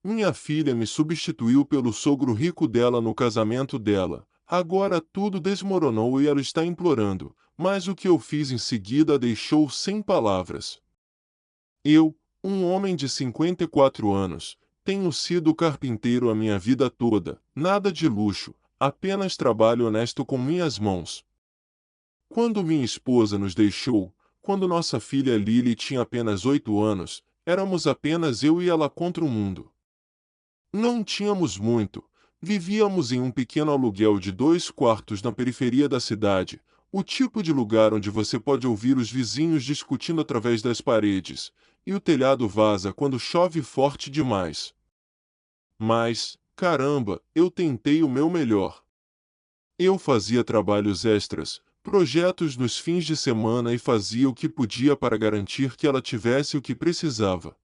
Minha filha me substituiu pelo sogro rico dela no casamento dela. Agora tudo desmoronou e ela está implorando, mas o que eu fiz em seguida a deixou sem palavras. Eu, um homem de 54 anos, tenho sido carpinteiro a minha vida toda, nada de luxo, apenas trabalho honesto com minhas mãos. Quando minha esposa nos deixou, quando nossa filha Lily tinha apenas 8 anos, éramos apenas eu e ela contra o mundo. Não tínhamos muito, vivíamos em um pequeno aluguel de 2 quartos na periferia da cidade, o tipo de lugar onde você pode ouvir os vizinhos discutindo através das paredes, e o telhado vaza quando chove forte demais. Mas, caramba, eu tentei o meu melhor. Eu fazia trabalhos extras, projetos nos fins de semana e fazia o que podia para garantir que ela tivesse o que precisava.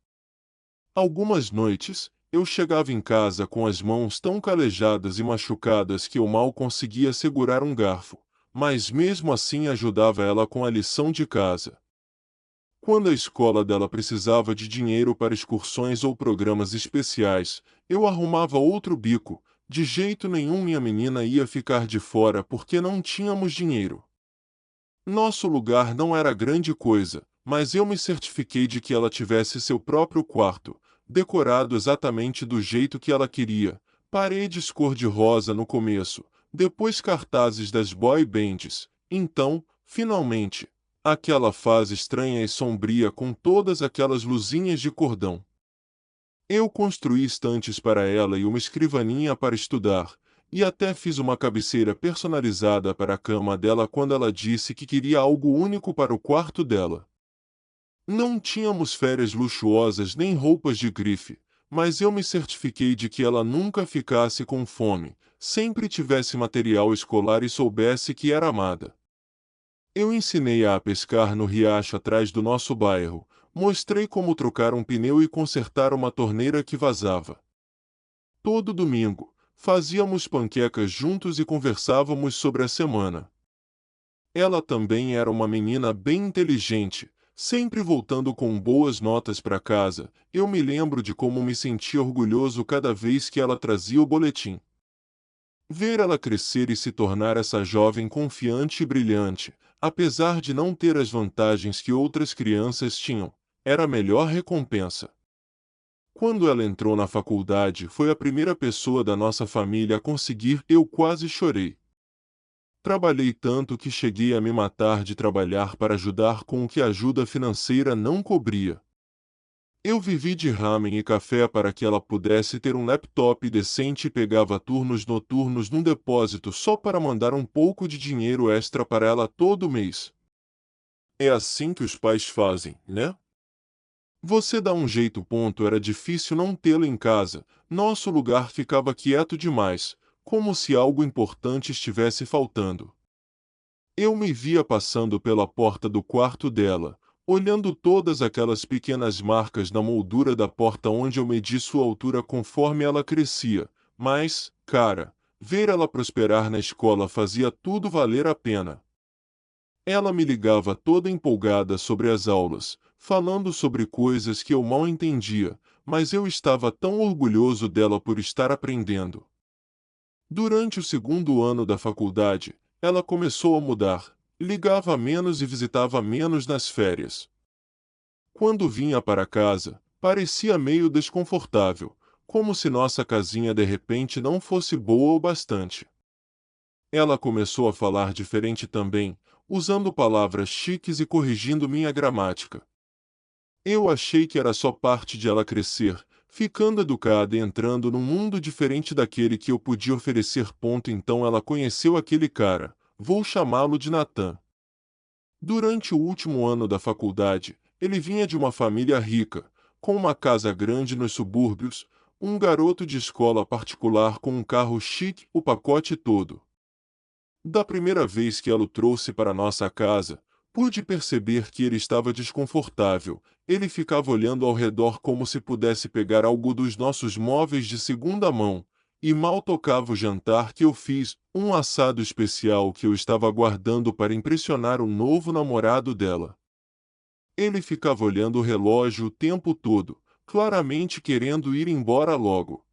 Algumas noites, eu chegava em casa com as mãos tão calejadas e machucadas que eu mal conseguia segurar um garfo, mas mesmo assim ajudava ela com a lição de casa. Quando a escola dela precisava de dinheiro para excursões ou programas especiais, eu arrumava outro bico. De jeito nenhum minha menina ia ficar de fora porque não tínhamos dinheiro. Nosso lugar não era grande coisa, mas eu me certifiquei de que ela tivesse seu próprio quarto, decorado exatamente do jeito que ela queria, paredes cor-de-rosa no começo, depois cartazes das boy bands, então, finalmente, aquela fase estranha e sombria com todas aquelas luzinhas de cordão. Eu construí estantes para ela e uma escrivaninha para estudar, e até fiz uma cabeceira personalizada para a cama dela quando ela disse que queria algo único para o quarto dela. Não tínhamos férias luxuosas nem roupas de grife, mas eu me certifiquei de que ela nunca ficasse com fome, sempre tivesse material escolar e soubesse que era amada. Eu ensinei-a a pescar no riacho atrás do nosso bairro, mostrei como trocar um pneu e consertar uma torneira que vazava. Todo domingo, fazíamos panquecas juntos e conversávamos sobre a semana. Ela também era uma menina bem inteligente, sempre voltando com boas notas para casa. Eu me lembro de como me sentia orgulhoso cada vez que ela trazia o boletim. Ver ela crescer e se tornar essa jovem confiante e brilhante, apesar de não ter as vantagens que outras crianças tinham, era a melhor recompensa. Quando ela entrou na faculdade, foi a primeira pessoa da nossa família a conseguir, eu quase chorei. Trabalhei tanto que cheguei a me matar de trabalhar para ajudar com o que a ajuda financeira não cobria. Eu vivi de ramen e café para que ela pudesse ter um laptop decente e pegava turnos noturnos num depósito só para mandar um pouco de dinheiro extra para ela todo mês. É assim que os pais fazem, né? Você dá um jeito. Era difícil não tê-la em casa, nosso lugar ficava quieto demais, como se algo importante estivesse faltando. Eu me via passando pela porta do quarto dela, olhando todas aquelas pequenas marcas na moldura da porta onde eu medi sua altura conforme ela crescia, mas, cara, ver ela prosperar na escola fazia tudo valer a pena. Ela me ligava toda empolgada sobre as aulas, falando sobre coisas que eu mal entendia, mas eu estava tão orgulhoso dela por estar aprendendo. Durante o segundo ano da faculdade, ela começou a mudar, ligava menos e visitava menos nas férias. Quando vinha para casa, parecia meio desconfortável, como se nossa casinha de repente não fosse boa o bastante. Ela começou a falar diferente também, usando palavras chiques e corrigindo minha gramática. Eu achei que era só parte de ela crescer, ficando educada e entrando num mundo diferente daquele que eu podia oferecer. Então ela conheceu aquele cara, vou chamá-lo de Nathan. Durante o último ano da faculdade, ele vinha de uma família rica, com uma casa grande nos subúrbios, um garoto de escola particular com um carro chique, o pacote todo. Da primeira vez que ela o trouxe para nossa casa, pude perceber que ele estava desconfortável. Ele ficava olhando ao redor como se pudesse pegar algo dos nossos móveis de segunda mão, e mal tocava o jantar que eu fiz, um assado especial que eu estava guardando para impressionar o novo namorado dela. Ele ficava olhando o relógio o tempo todo, claramente querendo ir embora logo.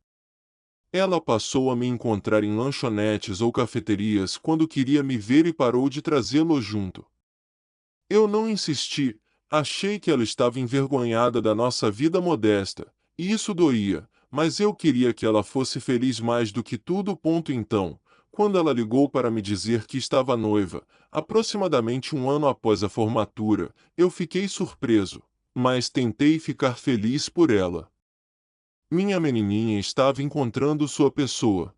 Ela passou a me encontrar em lanchonetes ou cafeterias quando queria me ver e parou de trazê-lo junto. Eu não insisti, achei que ela estava envergonhada da nossa vida modesta, e isso doía, mas eu queria que ela fosse feliz mais do que tudo. Então, quando ela ligou para me dizer que estava noiva, aproximadamente um ano após a formatura, eu fiquei surpreso, mas tentei ficar feliz por ela. Minha menininha estava encontrando sua pessoa.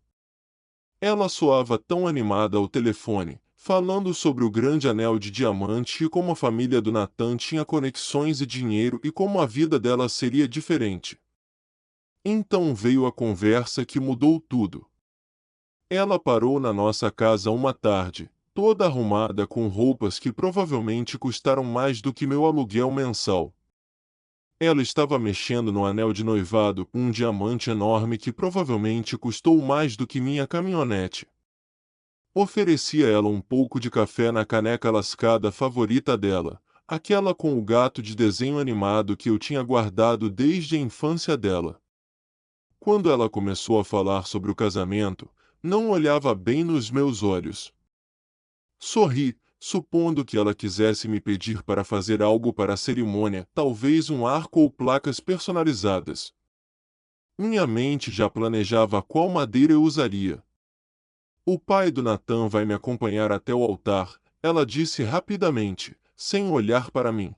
Ela soava tão animada ao telefone, falando sobre o grande anel de diamante e como a família do Nathan tinha conexões e dinheiro e como a vida dela seria diferente. Então veio a conversa que mudou tudo. Ela parou na nossa casa uma tarde, toda arrumada com roupas que provavelmente custaram mais do que meu aluguel mensal. Ela estava mexendo no anel de noivado, um diamante enorme que provavelmente custou mais do que minha caminhonete. Ofereci a ela um pouco de café na caneca lascada favorita dela, aquela com o gato de desenho animado que eu tinha guardado desde a infância dela. Quando ela começou a falar sobre o casamento, não olhava bem nos meus olhos. Sorri, supondo que ela quisesse me pedir para fazer algo para a cerimônia, talvez um arco ou placas personalizadas. Minha mente já planejava qual madeira eu usaria. O pai do Nathan vai me acompanhar até o altar, ela disse rapidamente, sem olhar para mim.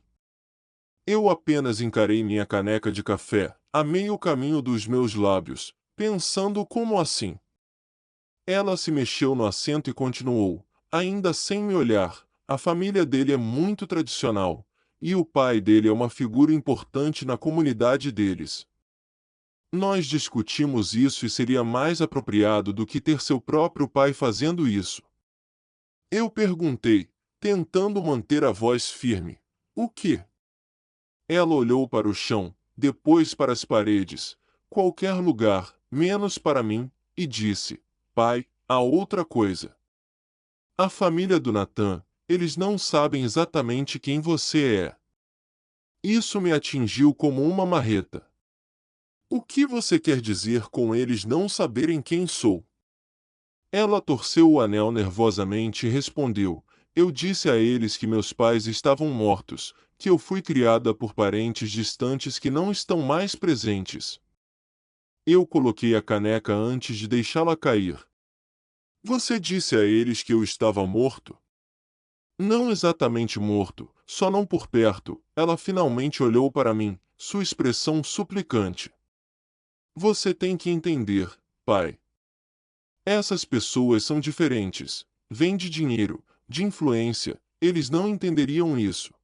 Eu apenas encarei minha caneca de café, a meio caminho dos meus lábios, pensando como assim. Ela se mexeu no assento e continuou, ainda sem me olhar, a família dele é muito tradicional, e o pai dele é uma figura importante na comunidade deles. Nós discutimos isso e seria mais apropriado do que ter seu próprio pai fazendo isso. Eu perguntei, tentando manter a voz firme. O quê? Ela olhou para o chão, depois para as paredes, qualquer lugar, menos para mim, e disse: Pai, há outra coisa. A família do Nathan, eles não sabem exatamente quem você é. Isso me atingiu como uma marreta. O que você quer dizer com eles não saberem quem sou? Ela torceu o anel nervosamente e respondeu: Eu disse a eles que meus pais estavam mortos, que eu fui criada por parentes distantes que não estão mais presentes. Eu coloquei a caneca antes de deixá-la cair. Você disse a eles que eu estava morto? Não exatamente morto, só não por perto. Ela finalmente olhou para mim, sua expressão suplicante. Você tem que entender, pai. Essas pessoas são diferentes. Vêm de dinheiro, de influência, eles não entenderiam isso.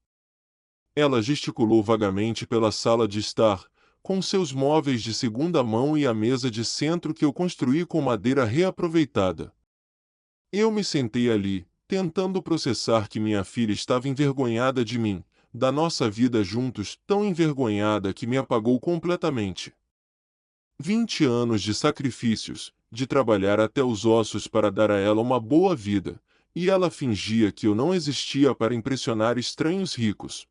Ela gesticulou vagamente pela sala de estar, com seus móveis de segunda mão e a mesa de centro que eu construí com madeira reaproveitada. Eu me sentei ali, tentando processar que minha filha estava envergonhada de mim, da nossa vida juntos, tão envergonhada que me apagou completamente. 20 anos de sacrifícios, de trabalhar até os ossos para dar a ela uma boa vida, e ela fingia que eu não existia para impressionar estranhos ricos.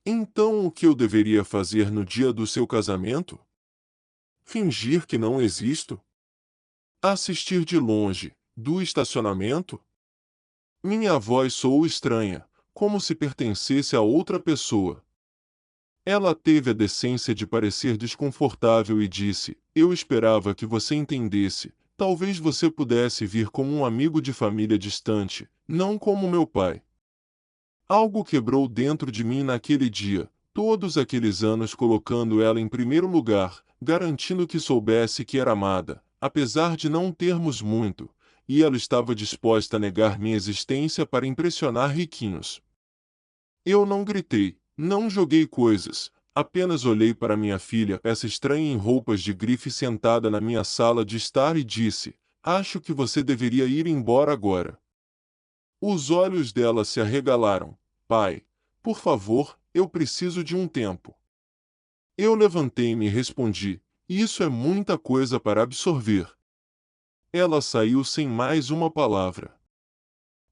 Então o que eu deveria fazer no dia do seu casamento? Fingir que não existo? Assistir de longe, do estacionamento? Minha voz soou estranha, como se pertencesse a outra pessoa. Ela teve a decência de parecer desconfortável e disse: Eu esperava que você entendesse. Talvez você pudesse vir como um amigo de família distante, não como meu pai. Algo quebrou dentro de mim naquele dia, todos aqueles anos colocando ela em primeiro lugar, garantindo que soubesse que era amada, apesar de não termos muito, e ela estava disposta a negar minha existência para impressionar riquinhos. Eu não gritei, não joguei coisas, apenas olhei para minha filha, essa estranha em roupas de grife sentada na minha sala de estar e disse: Acho que você deveria ir embora agora. Os olhos dela se arregalaram. Pai, por favor, eu preciso de um tempo. Eu levantei-me e respondi: Isso é muita coisa para absorver. Ela saiu sem mais uma palavra.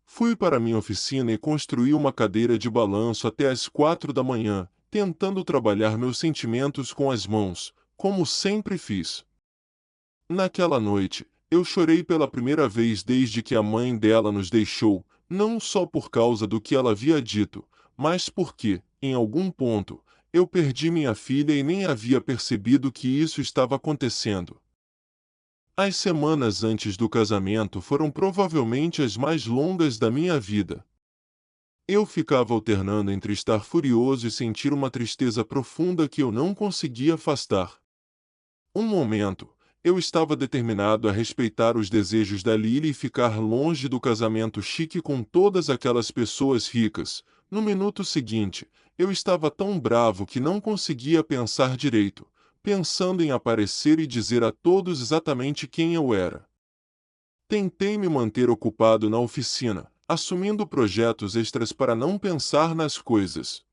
Fui para minha oficina e construí uma cadeira de balanço até às 4 da manhã, tentando trabalhar meus sentimentos com as mãos, como sempre fiz. Naquela noite, eu chorei pela primeira vez desde que a mãe dela nos deixou, não só por causa do que ela havia dito, mas porque, em algum ponto, eu perdi minha filha e nem havia percebido que isso estava acontecendo. As semanas antes do casamento foram provavelmente as mais longas da minha vida. Eu ficava alternando entre estar furioso e sentir uma tristeza profunda que eu não conseguia afastar. Um momento, eu estava determinado a respeitar os desejos da Lily e ficar longe do casamento chique com todas aquelas pessoas ricas. No minuto seguinte, eu estava tão bravo que não conseguia pensar direito, pensando em aparecer e dizer a todos exatamente quem eu era. Tentei me manter ocupado na oficina, assumindo projetos extras para não pensar nas coisas.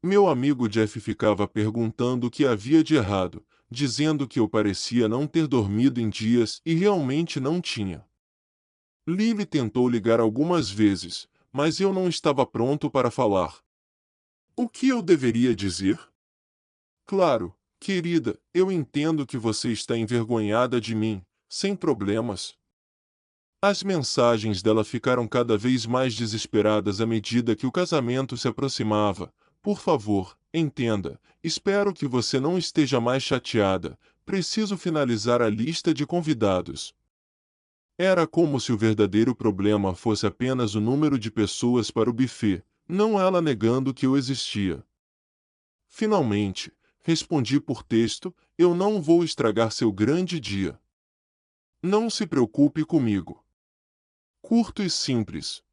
Meu amigo Jeff ficava perguntando o que havia de errado, dizendo que eu parecia não ter dormido em dias e realmente não tinha. Lily tentou ligar algumas vezes, mas eu não estava pronto para falar. O que eu deveria dizer? Claro, querida, eu entendo que você está envergonhada de mim, sem problemas. As mensagens dela ficaram cada vez mais desesperadas à medida que o casamento se aproximava. Por favor, entenda, espero que você não esteja mais chateada. Preciso finalizar a lista de convidados. Era como se o verdadeiro problema fosse apenas o número de pessoas para o buffet, não ela negando que eu existia. Finalmente, respondi por texto: eu não vou estragar seu grande dia. Não se preocupe comigo. Curto e simples.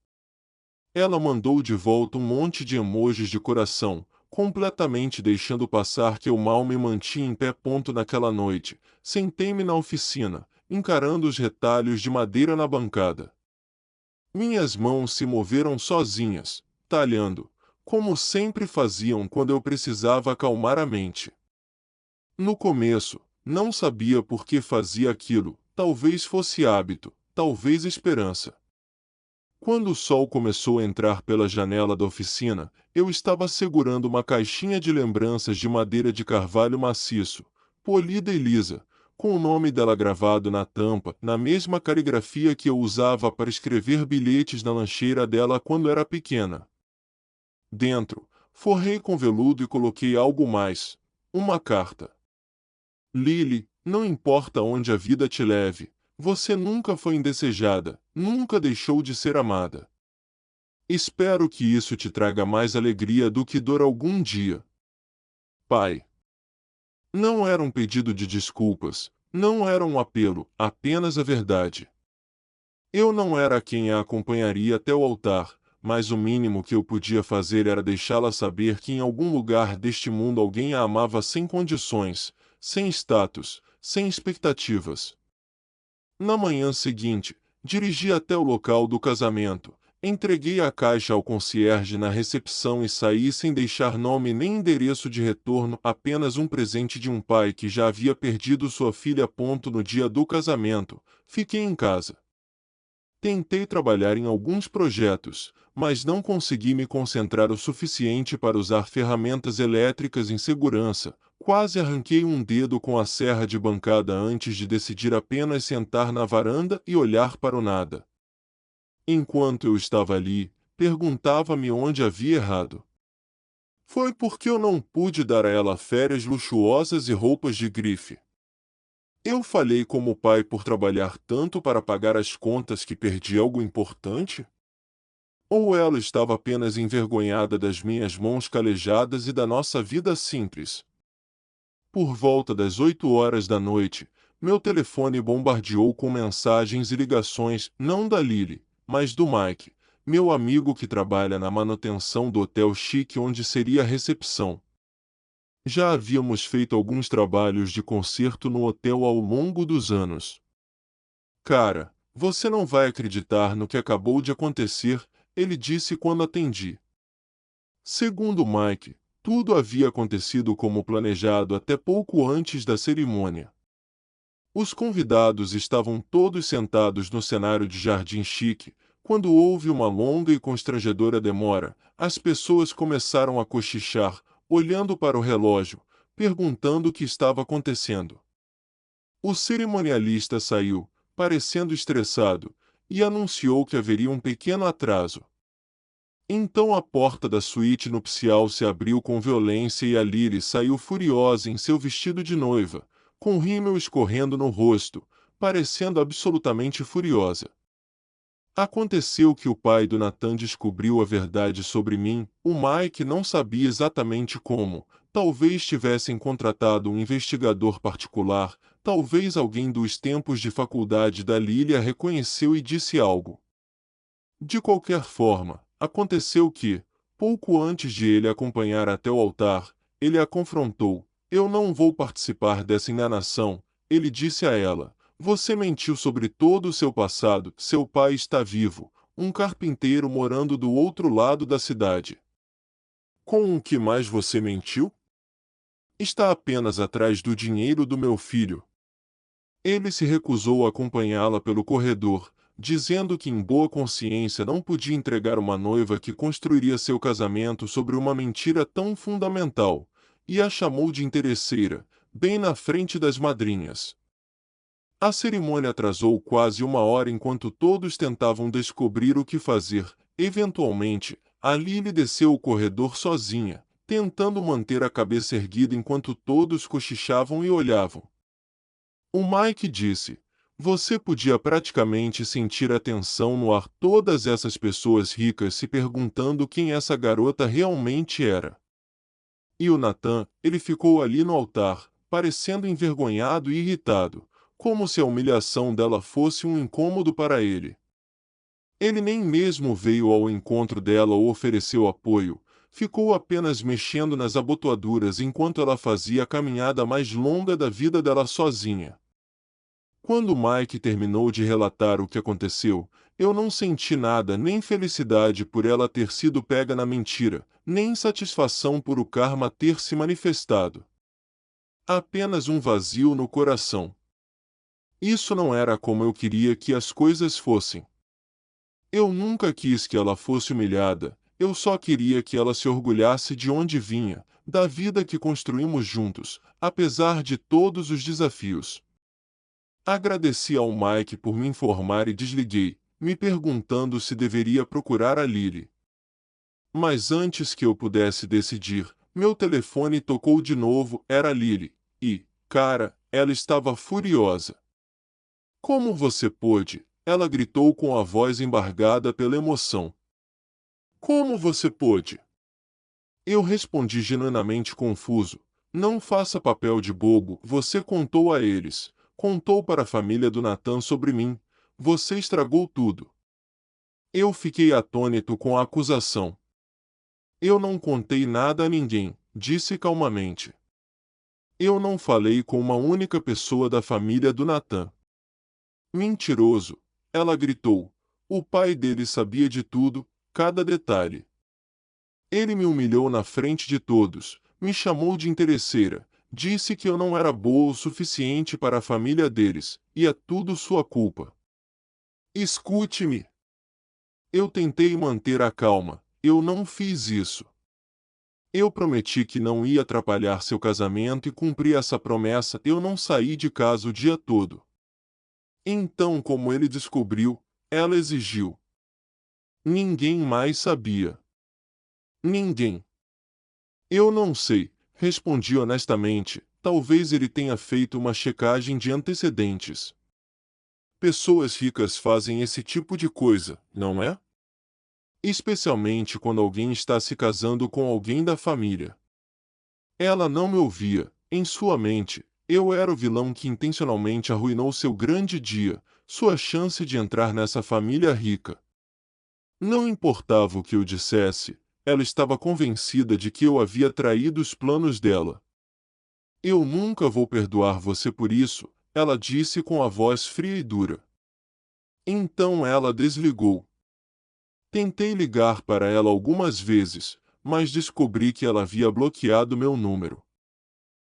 Ela mandou de volta um monte de emojis de coração, completamente deixando passar que eu mal me mantinha em pé. Naquela noite, sentei-me na oficina, encarando os retalhos de madeira na bancada. Minhas mãos se moveram sozinhas, talhando, como sempre faziam quando eu precisava acalmar a mente. No começo, não sabia por que fazia aquilo, talvez fosse hábito, talvez esperança. Quando o sol começou a entrar pela janela da oficina, eu estava segurando uma caixinha de lembranças de madeira de carvalho maciço, polida e lisa, com o nome dela gravado na tampa, na mesma caligrafia que eu usava para escrever bilhetes na lancheira dela quando era pequena. Dentro, forrei com veludo e coloquei algo mais: uma carta. Lily, não importa onde a vida te leve, você nunca foi indesejada, nunca deixou de ser amada. Espero que isso te traga mais alegria do que dor algum dia. Pai. Não era um pedido de desculpas, não era um apelo, apenas a verdade. Eu não era quem a acompanharia até o altar, mas o mínimo que eu podia fazer era deixá-la saber que em algum lugar deste mundo alguém a amava sem condições, sem status, sem expectativas. Na manhã seguinte, dirigi até o local do casamento, entreguei a caixa ao concierge na recepção e saí sem deixar nome nem endereço de retorno, apenas um presente de um pai que já havia perdido sua filha. No dia do casamento, fiquei em casa. Tentei trabalhar em alguns projetos, mas não consegui me concentrar o suficiente para usar ferramentas elétricas em segurança. Quase arranquei um dedo com a serra de bancada antes de decidir apenas sentar na varanda e olhar para o nada. Enquanto eu estava ali, perguntava-me onde havia errado. Foi porque eu não pude dar a ela férias luxuosas e roupas de grife. Eu falhei como pai por trabalhar tanto para pagar as contas que perdi algo importante? Ou ela estava apenas envergonhada das minhas mãos calejadas e da nossa vida simples? Por volta das 8 horas da noite, meu telefone bombardeou com mensagens e ligações, não da Lily, mas do Mike, meu amigo que trabalha na manutenção do hotel chique onde seria a recepção. Já havíamos feito alguns trabalhos de concerto no hotel ao longo dos anos. Cara, você não vai acreditar no que acabou de acontecer, ele disse quando atendi. Segundo Mike, tudo havia acontecido como planejado até pouco antes da cerimônia. Os convidados estavam todos sentados no cenário de jardim chique. Quando houve uma longa e constrangedora demora, as pessoas começaram a cochichar, olhando para o relógio, perguntando o que estava acontecendo. O cerimonialista saiu, parecendo estressado, e anunciou que haveria um pequeno atraso. Então a porta da suíte nupcial se abriu com violência e a Lily saiu furiosa em seu vestido de noiva, com rímel escorrendo no rosto, parecendo absolutamente furiosa. Aconteceu que o pai do Nathan descobriu a verdade sobre mim. O Mike não sabia exatamente como. Talvez tivessem contratado um investigador particular, talvez alguém dos tempos de faculdade da Lily a reconheceu e disse algo. De qualquer forma, aconteceu que, pouco antes de ele acompanhar até o altar, ele a confrontou. Eu não vou participar dessa enganação, ele disse a ela. Você mentiu sobre todo o seu passado, seu pai está vivo, um carpinteiro morando do outro lado da cidade. Com o que mais você mentiu? Está apenas atrás do dinheiro do meu filho. Ele se recusou a acompanhá-la pelo corredor, dizendo que em boa consciência não podia entregar uma noiva que construiria seu casamento sobre uma mentira tão fundamental, e a chamou de interesseira, bem na frente das madrinhas. A cerimônia atrasou quase uma hora enquanto todos tentavam descobrir o que fazer. Eventualmente, a Lily desceu o corredor sozinha, tentando manter a cabeça erguida enquanto todos cochichavam e olhavam. O Mike disse: Você podia praticamente sentir a tensão no ar, todas essas pessoas ricas se perguntando quem essa garota realmente era. E o Nathan, ele ficou ali no altar, parecendo envergonhado e irritado, como se a humilhação dela fosse um incômodo para ele. Ele nem mesmo veio ao encontro dela ou ofereceu apoio, ficou apenas mexendo nas abotoaduras enquanto ela fazia a caminhada mais longa da vida dela sozinha. Quando Mike terminou de relatar o que aconteceu, eu não senti nada, nem felicidade por ela ter sido pega na mentira, nem satisfação por o karma ter se manifestado. Apenas um vazio no coração. Isso não era como eu queria que as coisas fossem. Eu nunca quis que ela fosse humilhada, eu só queria que ela se orgulhasse de onde vinha, da vida que construímos juntos, apesar de todos os desafios. Agradeci ao Mike por me informar e desliguei, me perguntando se deveria procurar a Lily. Mas antes que eu pudesse decidir, meu telefone tocou de novo, era a Lily, e, cara, ela estava furiosa. Como você pôde? Ela gritou com a voz embargada pela emoção. Como você pôde? Eu respondi genuinamente confuso. Não faça papel de bobo, você contou a eles. Contou para a família do Nathan sobre mim. Você estragou tudo. Eu fiquei atônito com a acusação. Eu não contei nada a ninguém, disse calmamente. Eu não falei com uma única pessoa da família do Nathan. Mentiroso, ela gritou. O pai dele sabia de tudo, cada detalhe. Ele me humilhou na frente de todos, me chamou de interesseira, disse que eu não era boa o suficiente para a família deles, e é tudo sua culpa. Escute-me. Eu tentei manter a calma, eu não fiz isso. Eu prometi que não ia atrapalhar seu casamento e cumpri essa promessa, eu não saí de casa o dia todo. Então, como ele descobriu, ela exigiu. Ninguém mais sabia. Ninguém. Eu não sei, respondi honestamente, talvez ele tenha feito uma checagem de antecedentes. Pessoas ricas fazem esse tipo de coisa, não é? Especialmente quando alguém está se casando com alguém da família. Ela não me ouvia, em sua mente, eu era o vilão que intencionalmente arruinou seu grande dia, sua chance de entrar nessa família rica. Não importava o que eu dissesse, ela estava convencida de que eu havia traído os planos dela. Eu nunca vou perdoar você por isso, ela disse com a voz fria e dura. Então ela desligou. Tentei ligar para ela algumas vezes, mas descobri que ela havia bloqueado meu número.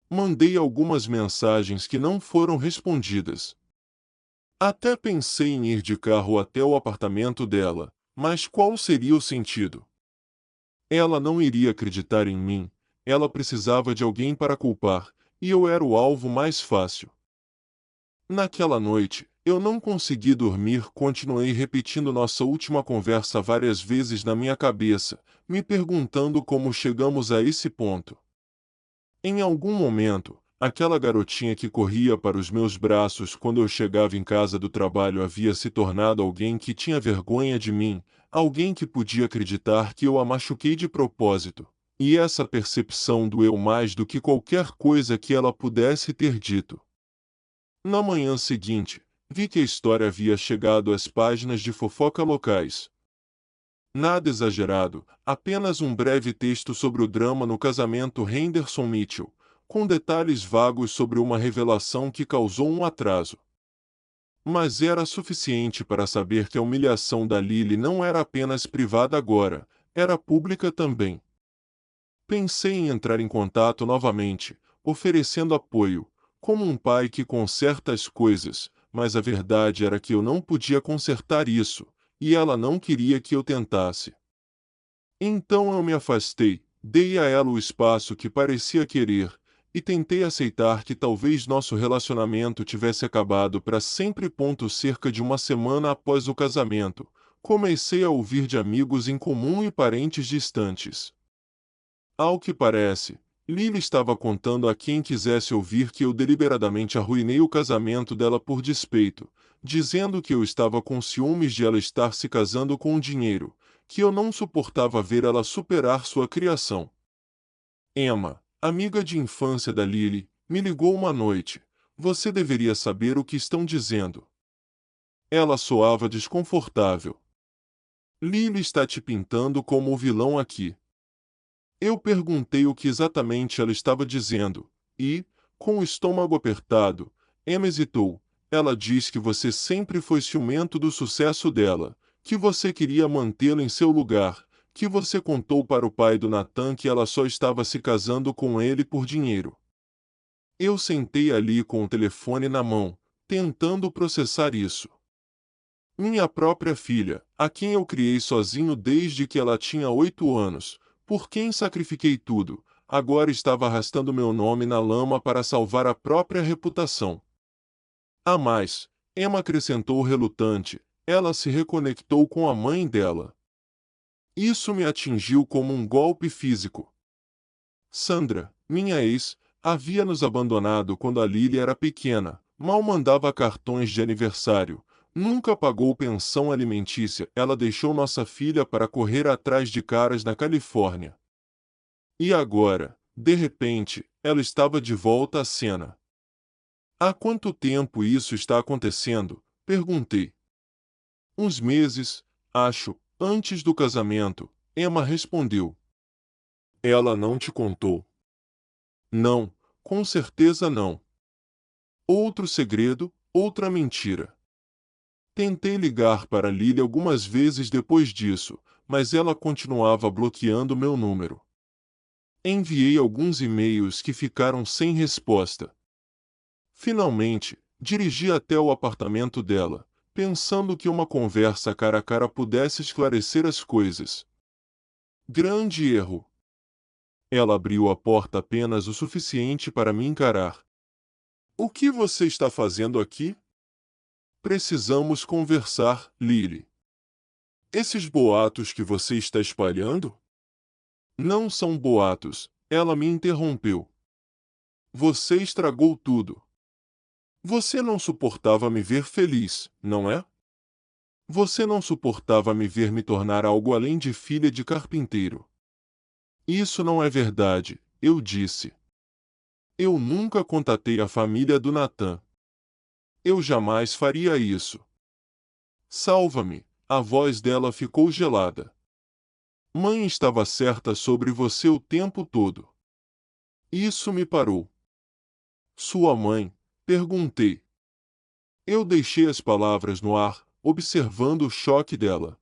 Mandei algumas mensagens que não foram respondidas. Até pensei em ir de carro até o apartamento dela, mas qual seria o sentido? Ela não iria acreditar em mim, Ela precisava de alguém para culpar, e eu era o alvo mais fácil. Naquela noite, eu não consegui dormir. Continuei repetindo nossa última conversa várias vezes na minha cabeça, me perguntando como chegamos a esse ponto. Em algum momento, aquela garotinha que corria para os meus braços quando eu chegava em casa do trabalho havia se tornado alguém que tinha vergonha de mim, alguém que podia acreditar que eu a machuquei de propósito. E essa percepção doeu mais do que qualquer coisa que ela pudesse ter dito. Na manhã seguinte, vi que a história havia chegado às páginas de fofoca locais. Nada exagerado, apenas um breve texto sobre o drama no casamento Henderson Mitchell, com detalhes vagos sobre uma revelação que causou um atraso. Mas era suficiente para saber que a humilhação da Lily não era apenas privada agora, era pública também. Pensei em entrar em contato novamente, oferecendo apoio, como um pai que conserta as coisas, mas a verdade era que eu não podia consertar isso, e ela não queria que eu tentasse. Então eu me afastei, dei a ela o espaço que parecia querer, e tentei aceitar que talvez nosso relacionamento tivesse acabado para sempre. Cerca de uma semana após o casamento, comecei a ouvir de amigos em comum e parentes distantes. Ao que parece, Lily estava contando a quem quisesse ouvir que eu deliberadamente arruinei o casamento dela por despeito, dizendo que eu estava com ciúmes de ela estar se casando com dinheiro, que eu não suportava ver ela superar sua criação. Emma, amiga de infância da Lily, me ligou uma noite. Você deveria saber o que estão dizendo. Ela soava desconfortável. Lily está te pintando como o vilão aqui. Eu perguntei o que exatamente ela estava dizendo, e, com o estômago apertado, Emma hesitou. Ela diz que você sempre foi ciumento do sucesso dela, que você queria mantê-la em seu lugar, que você contou para o pai do Nathan que ela só estava se casando com ele por dinheiro. Eu sentei ali com o telefone na mão, tentando processar isso. Minha própria filha, a quem eu criei sozinho desde que ela tinha 8 anos, por quem sacrifiquei tudo, agora estava arrastando meu nome na lama para salvar a própria reputação. A mais, Emma acrescentou relutante, ela se reconectou com a mãe dela. Isso me atingiu como um golpe físico. Sandra, minha ex, havia nos abandonado quando a Lily era pequena, mal mandava cartões de aniversário, nunca pagou pensão alimentícia. Ela deixou nossa filha para correr atrás de caras na Califórnia. E agora, de repente, ela estava de volta à cena. Há quanto tempo isso está acontecendo? Perguntei. Uns meses, acho, antes do casamento, Emma respondeu. Ela não te contou? Não, com certeza não. Outro segredo, outra mentira. Tentei ligar para Lily algumas vezes depois disso, mas ela continuava bloqueando meu número. Enviei alguns e-mails que ficaram sem resposta. Finalmente, dirigi até o apartamento dela, pensando que uma conversa cara a cara pudesse esclarecer as coisas. Grande erro. Ela abriu a porta apenas o suficiente para me encarar. O que você está fazendo aqui? Precisamos conversar, Lily. Esses boatos que você está espalhando? Não são boatos, ela me interrompeu. Você estragou tudo. Você não suportava me ver feliz, não é? Você não suportava me ver me tornar algo além de filha de carpinteiro. Isso não é verdade, eu disse. Eu nunca contatei a família do Nathan. Eu jamais faria isso. Salva-me, a voz dela ficou gelada. Mãe estava certa sobre você o tempo todo. Isso me parou. Sua mãe? Perguntei. Eu deixei as palavras no ar, observando o choque dela.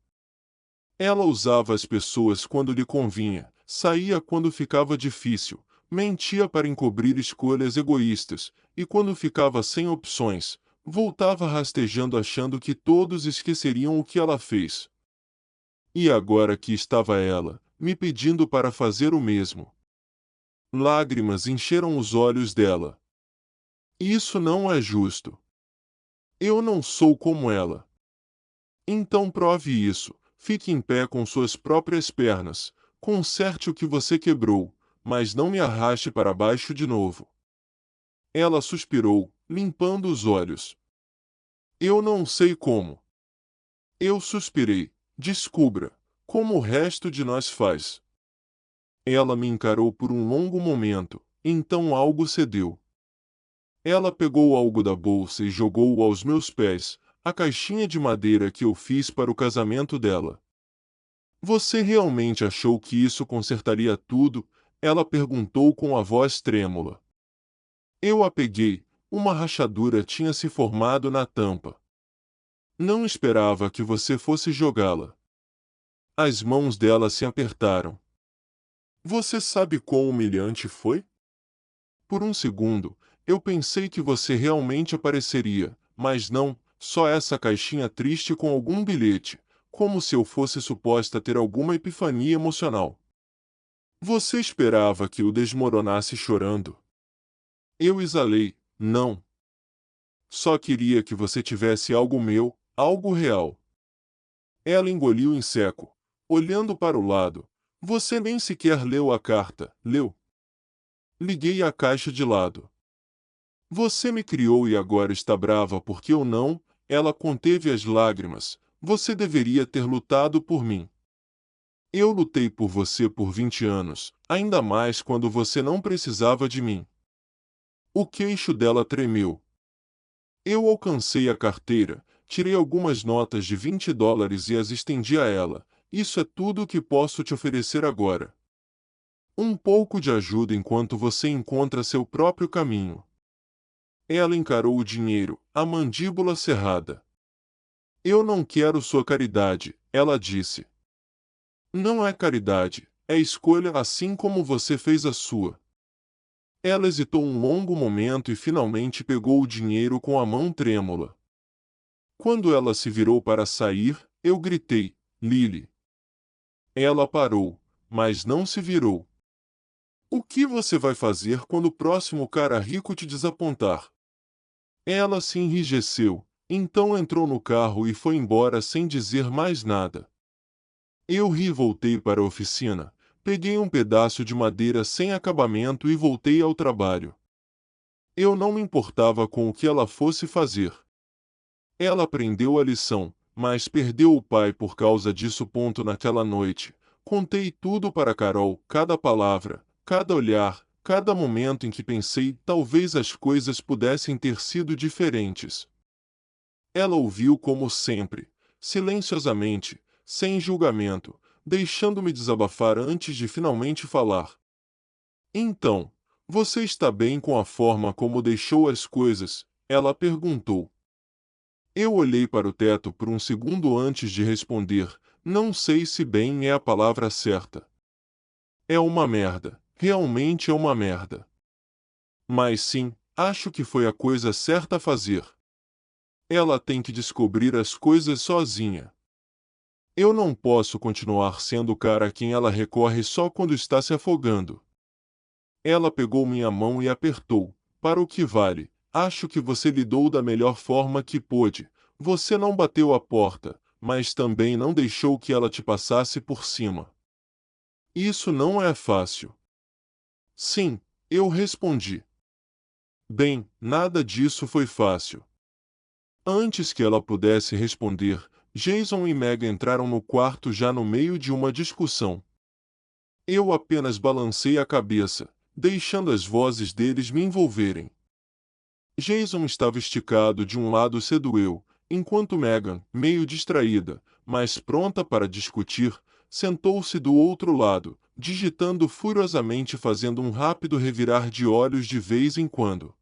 Ela usava as pessoas quando lhe convinha, saía quando ficava difícil, mentia para encobrir escolhas egoístas, e quando ficava sem opções, voltava rastejando achando que todos esqueceriam o que ela fez. E agora aqui estava ela, me pedindo para fazer o mesmo. Lágrimas encheram os olhos dela. Isso não é justo. Eu não sou como ela. Então prove isso. Fique em pé com suas próprias pernas. Conserte o que você quebrou, mas não me arraste para baixo de novo. Ela suspirou, limpando os olhos. Eu não sei como. Eu suspirei. Descubra, como o resto de nós faz. Ela me encarou por um longo momento, então algo cedeu. Ela pegou algo da bolsa e jogou-o aos meus pés, a caixinha de madeira que eu fiz para o casamento dela. Você realmente achou que isso consertaria tudo? Ela perguntou com a voz trêmula. Eu a peguei, uma rachadura tinha se formado na tampa. Não esperava que você fosse jogá-la. As mãos dela se apertaram. Você sabe quão humilhante foi? Por um segundo, eu pensei que você realmente apareceria, mas não, só essa caixinha triste com algum bilhete, como se eu fosse suposta ter alguma epifania emocional. Você esperava que eu desmoronasse chorando? Eu exalei, não. Só queria que você tivesse algo meu, algo real. Ela engoliu em seco, olhando para o lado. Você nem sequer leu a carta, leu? Liguei a caixa de lado. Você me criou e agora está brava porque eu não? Ela conteve as lágrimas. Você deveria ter lutado por mim. Eu lutei por você por 20 anos, ainda mais quando você não precisava de mim. O queixo dela tremeu. Eu alcancei a carteira, tirei algumas notas de $20 e as estendi a ela. Isso é tudo o que posso te oferecer agora. Um pouco de ajuda enquanto você encontra seu próprio caminho. Ela encarou o dinheiro, a mandíbula cerrada. Eu não quero sua caridade, ela disse. Não é caridade, é escolha assim como você fez a sua. Ela hesitou um longo momento e finalmente pegou o dinheiro com a mão trêmula. Quando ela se virou para sair, eu gritei, Lily. Ela parou, mas não se virou. O que você vai fazer quando o próximo cara rico te desapontar? Ela se enrijeceu, então entrou no carro e foi embora sem dizer mais nada. Eu ri e voltei para a oficina, peguei um pedaço de madeira sem acabamento e voltei ao trabalho. Eu não me importava com o que ela fosse fazer. Ela aprendeu a lição, mas perdeu o pai por causa disso. Naquela noite, contei tudo para Carol, cada palavra, cada olhar, cada momento em que pensei talvez as coisas pudessem ter sido diferentes. Ela ouviu como sempre, silenciosamente, sem julgamento, deixando-me desabafar antes de finalmente falar. Então, você está bem com a forma como deixou as coisas? Ela perguntou. Eu olhei para o teto por um segundo antes de responder, não sei se bem é a palavra certa. É uma merda, realmente é uma merda. Mas sim, acho que foi a coisa certa a fazer. Ela tem que descobrir as coisas sozinha. Eu não posso continuar sendo o cara a quem ela recorre só quando está se afogando. Ela pegou minha mão e apertou. Para o que vale, acho que você lidou da melhor forma que pôde. Você não bateu a porta, mas também não deixou que ela te passasse por cima. Isso não é fácil. Sim, eu respondi. Bem, nada disso foi fácil. Antes que ela pudesse responder, Jason e Meg entraram no quarto já no meio de uma discussão. Eu apenas balancei a cabeça, deixando as vozes deles me envolverem. Jason estava esticado de um lado cedo eu, enquanto Megan, meio distraída, mas pronta para discutir, sentou-se do outro lado, digitando furiosamente fazendo um rápido revirar de olhos de vez em quando.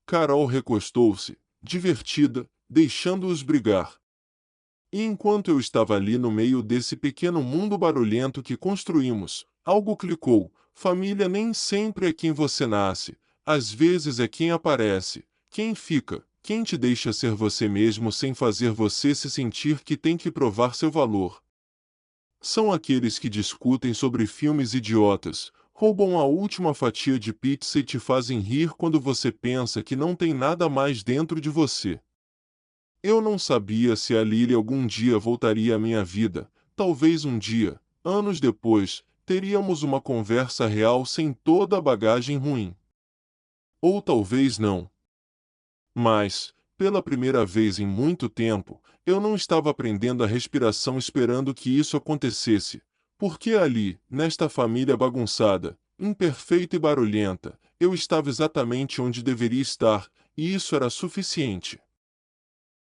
Carol recostou-se, divertida, deixando-os brigar. E enquanto eu estava ali no meio desse pequeno mundo barulhento que construímos, algo clicou. Família nem sempre é quem você nasce, às vezes é quem aparece, quem fica, quem te deixa ser você mesmo sem fazer você se sentir que tem que provar seu valor. São aqueles que discutem sobre filmes idiotas, roubam a última fatia de pizza e te fazem rir quando você pensa que não tem nada mais dentro de você. Eu não sabia se a Lily algum dia voltaria à minha vida. Talvez um dia, anos depois, teríamos uma conversa real sem toda a bagagem ruim. Ou talvez não. Mas, pela primeira vez em muito tempo, eu não estava aprendendo a respiração esperando que isso acontecesse. Porque ali, nesta família bagunçada, imperfeita e barulhenta, eu estava exatamente onde deveria estar, e isso era suficiente.